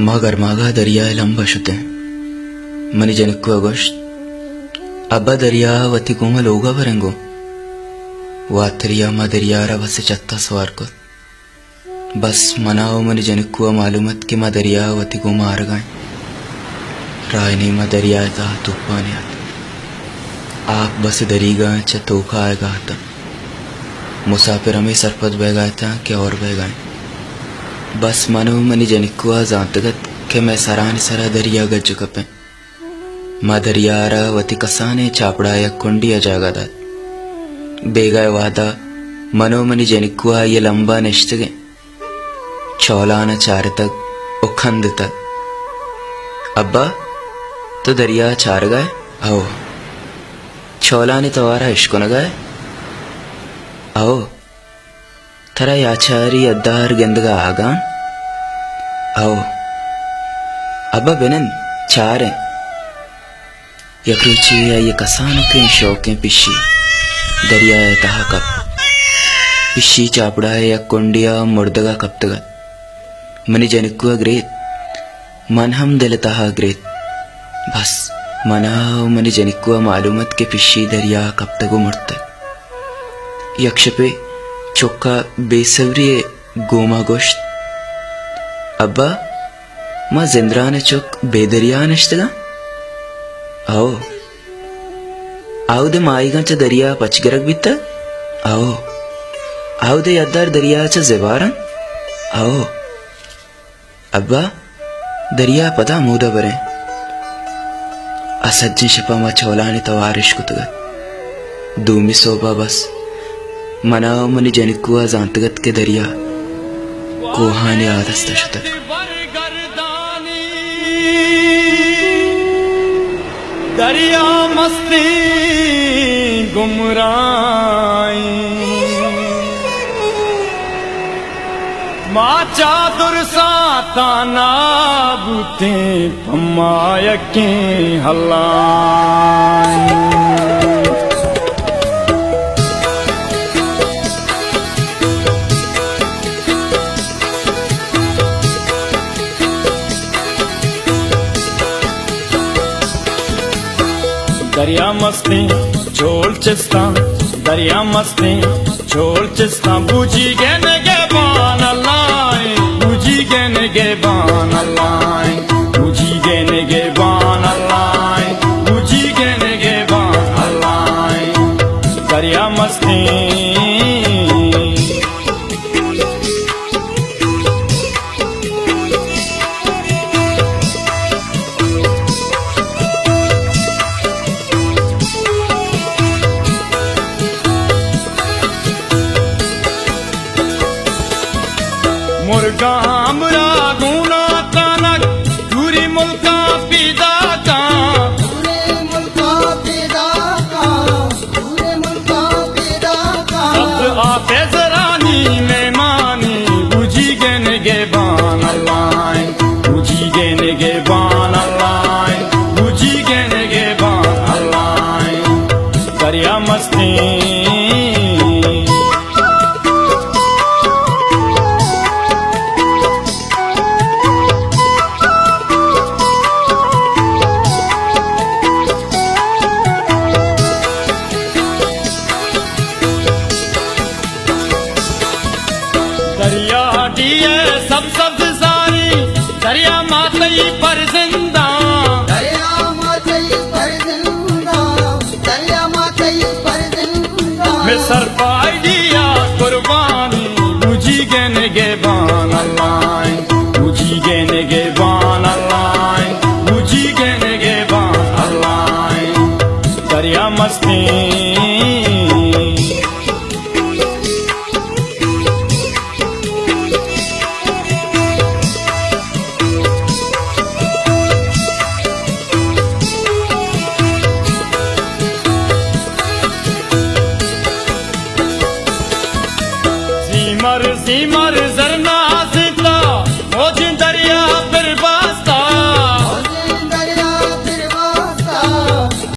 मगर मागा दरिया लंबा शुते मनी जनिक्कु अगोष्ट अब्बा दरिया वती कुमा लोगा बरेंगो वातरिया मा दरियारा बसे चत्ता सवार को बस मनाओ मनी जनिक्कु मालूमत के मा दरिया वती कुमा आरगाए रायनी मा दरिया ता तूफान याद आप बस दरीगा च तोखा आएगा था मुसाफिर हमें सरपत बहगाए था क्या और बहगाए बस मनो मनी जनिक्कुआ जानतगत के मैं सरानी सरा दरिया गज कपे मा दरियारा वती कसाने चापड़ा या कुंडिया जागा दात बेगाय वादा मनो मनी जनिक्कुआ ये लंबा निश्तगे चौलाना चार तक उखंद तक अब्बा तो दरिया चार गए आओ चौलाने तवारा इश्को न गए आओ थरा याचारी अद्दार गंदगा आगा आओ अब्बा बेनन चारे यकृची या ये कसानों के शौकें पिशी दरिया है तहा कप पिशी चापड़ा है या कुंडिया मुर्दगा कब तक मनी जनिक्कुआ ग्रेट मन हम दिल तहा ग्रेट बस मनाओ मनी जनिक्कुआ मालूमत के पिशी दरिया कब तक उमड़ता यक्ष पे चौका बेसब्री गोमा गोश्त अब्बा माँ जिंद्रान चौक बेदरिया नश्तगा आओ आओ दे माईगा च दरिया पचगरक बीता आओ आओ दे यादार दरिया च ज़ेबारन आओ अब्बा दरिया पता मूदा बरे असज्जी शिपा मा चौलानी तवारिश कुतगत दूमी सोबा बस मनाओ मनी जनिक्कुआ जानतगत के दरिया कोहाने आदस्ता शुतक दरिया मस्ती गुमराई माचा दुरसा ताना बूते पमायके हल्लाई दरिया मस्ती छोड़ चिस्ता दरिया मस्ती छोड़ चिस्ता बूझी गने के बान लाई बूझी गने के बान लाई बूझी गने के बान लाई बूझी गने के बान लाई दरिया मस्ती मुर्गा हमरा गुना तानक पूरी मुल्का पिदा का पूरे मुल्का पिदा का पूरे मुल्का पिदा का अब आपे जरानी मेहमानी बुझी गन गे बान लाई बुझी गन गे बान लाई बुझी गन गे बान लाई दरिया मस्ती दरिया हटिए सब सारी दरिया मातई पर जिंदा दरिया मातई पर जिंदा दरिया मातई पर जिंदा मैं सर